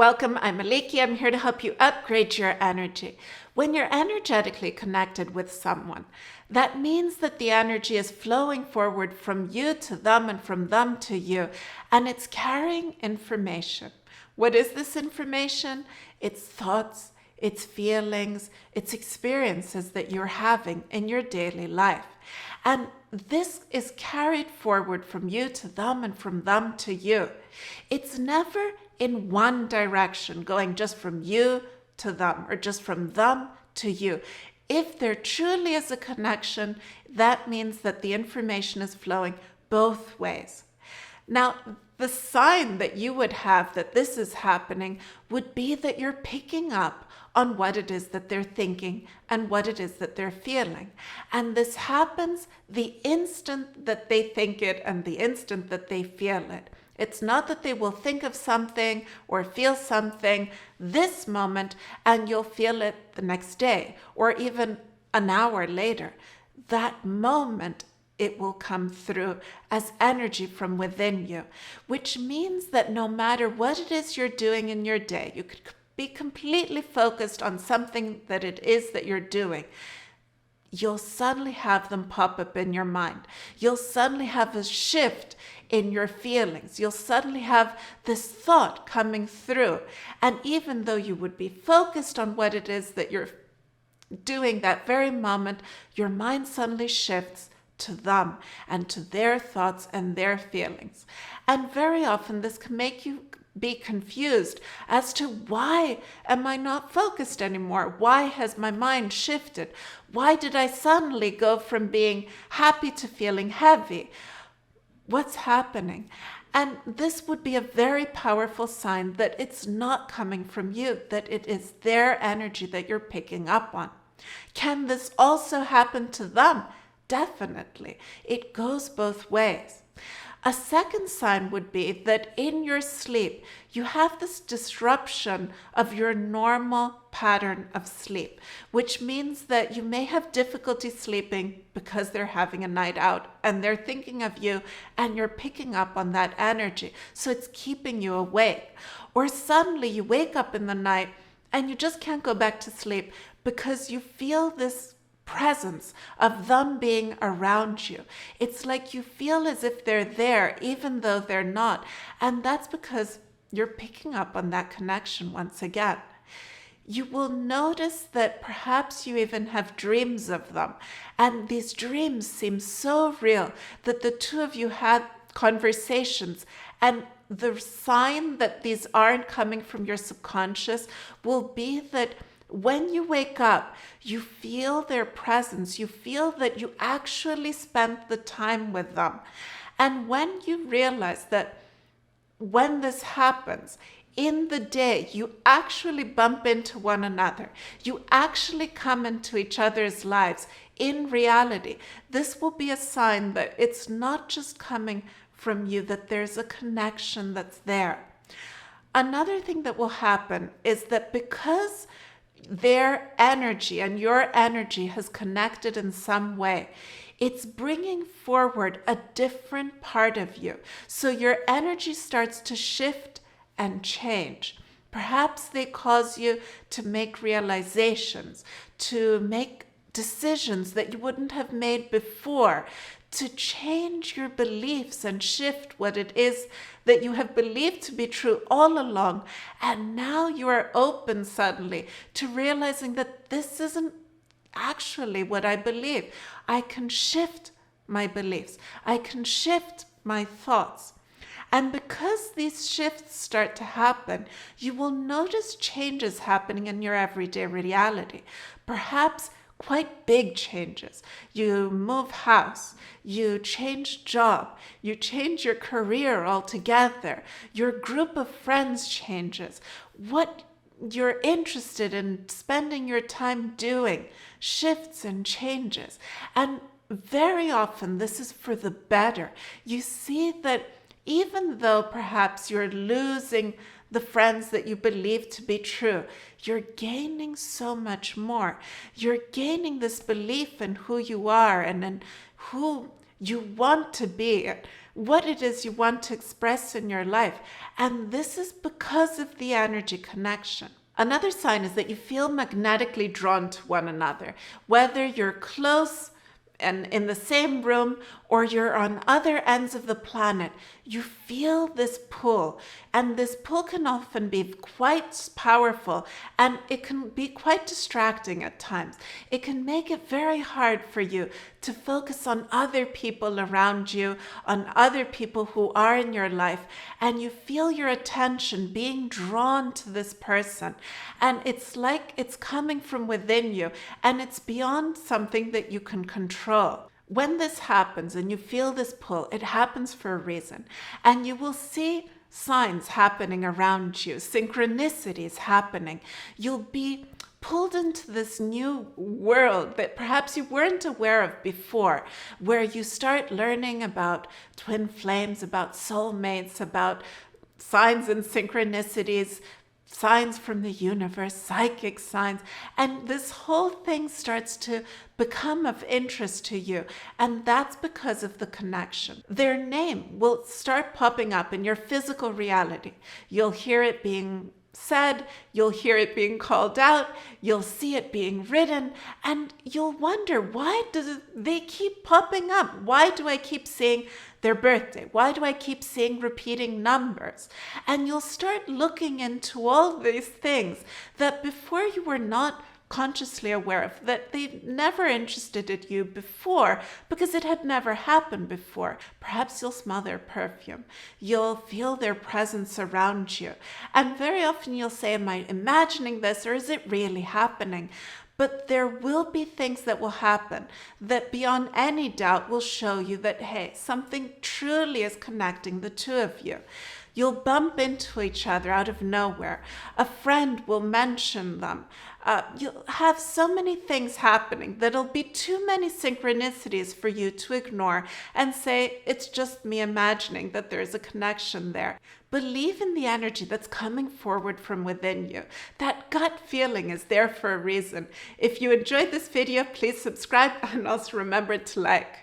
Welcome, I'm Aliki. I'm here to help you upgrade your energy. When you're energetically connected with someone, that means that the energy is flowing forward from you to them and from them to you, and it's carrying information. What is this information? It's thoughts, it's feelings, it's experiences that you're having in your daily life. And this is carried forward from you to them and from them to you. It's never in one direction, going just from you to them or just from them to you. If there truly is a connection, that means that the information is flowing both ways. Now, the sign that you would have that this is happening would be that you're picking up on what it is that they're thinking and what it is that they're feeling. And this happens the instant that they think it and the instant that they feel it. It's not that they will think of something or feel something this moment and you'll feel it the next day or even an hour later. That moment, it will come through as energy from within you, which means that no matter what it is you're doing in your day, you could be completely focused on something that it is that you're doing. You'll suddenly have them pop up in your mind. You'll suddenly have a shift in your feelings. You'll suddenly have this thought coming through. And even though you would be focused on what it is that you're doing that very moment, your mind suddenly shifts to them and to their thoughts and their feelings. And very often this can make you be confused as to why am I not focused anymore? Why has my mind shifted? Why did I suddenly go from being happy to feeling heavy? What's happening? And this would be a very powerful sign that it's not coming from you, that it is their energy that you're picking up on. Can this also happen to them? Definitely. It goes both ways. A second sign would be that in your sleep, you have this disruption of your normal pattern of sleep, which means that you may have difficulty sleeping because they're having a night out and they're thinking of you and you're picking up on that energy. So it's keeping you awake. Or suddenly you wake up in the night and you just can't go back to sleep because you feel this presence of them being around you. It's like you feel as if they're there even though they're not. And that's because you're picking up on that connection once again. You will notice that perhaps you even have dreams of them. And these dreams seem so real that the two of you had conversations, and the sign that these aren't coming from your subconscious will be that when you wake up, you feel their presence. You feel that you actually spent the time with them. And when you realize that when this happens, in the day, you actually bump into one another. You actually come into each other's lives in reality. This will be a sign that it's not just coming from you, that there's a connection that's there. Another thing that will happen is that because their energy and your energy has connected in some way, it's bringing forward a different part of you. So your energy starts to shift and change. Perhaps they cause you to make realizations, to make decisions that you wouldn't have made before, to change your beliefs and shift what it is that you have believed to be true all along. And now you are open suddenly to realizing that this isn't actually what I believe. I can shift my beliefs. I can shift my thoughts. And because these shifts start to happen, you will notice changes happening in your everyday reality. Perhaps quite big changes. You move house, you change job, you change your career altogether, your group of friends changes. What you're interested in spending your time doing shifts and changes. And very often this is for the better. You see that even though perhaps you're losing the friends that you believe to be true, you're gaining so much more. You're gaining this belief in who you are and in who you want to be it, what it is you want to express in your life. And this is because of the energy connection. Another sign is that you feel magnetically drawn to one another, whether you're close and in the same room or you're on other ends of the planet. You feel this pull, and this pull can often be quite powerful, and it can be quite distracting at times. It can make it very hard for you to focus on other people around you, on other people who are in your life, and you feel your attention being drawn to this person, and it's like it's coming from within you, and it's beyond something that you can control. When this happens and you feel this pull, it happens for a reason. And you will see signs happening around you, synchronicities happening. You'll be pulled into this new world that perhaps you weren't aware of before, where you start learning about twin flames, about soulmates, about signs and synchronicities, signs from the universe, psychic signs, and this whole thing starts to become of interest to you, and that's because of the connection. Their name will start popping up in your physical reality. You'll hear it being said, you'll hear it being called out, you'll see it being written, and you'll wonder, why do they keep popping up? Why do I keep seeing their birthday? Why do I keep seeing repeating numbers? And you'll start looking into all these things that before you were not consciously aware of, that they never interested in you before because it had never happened before. Perhaps you'll smell their perfume. You'll feel their presence around you. And very often you'll say, am I imagining this, or is it really happening? But there will be things that will happen that beyond any doubt will show you that, hey, something truly is connecting the two of you. You'll bump into each other out of nowhere. A friend will mention them. You'll have so many things happening that it'll be too many synchronicities for you to ignore and say, it's just me imagining that there's a connection there. Believe in the energy that's coming forward from within you. That gut feeling is there for a reason. If you enjoyed this video, please subscribe and also remember to like.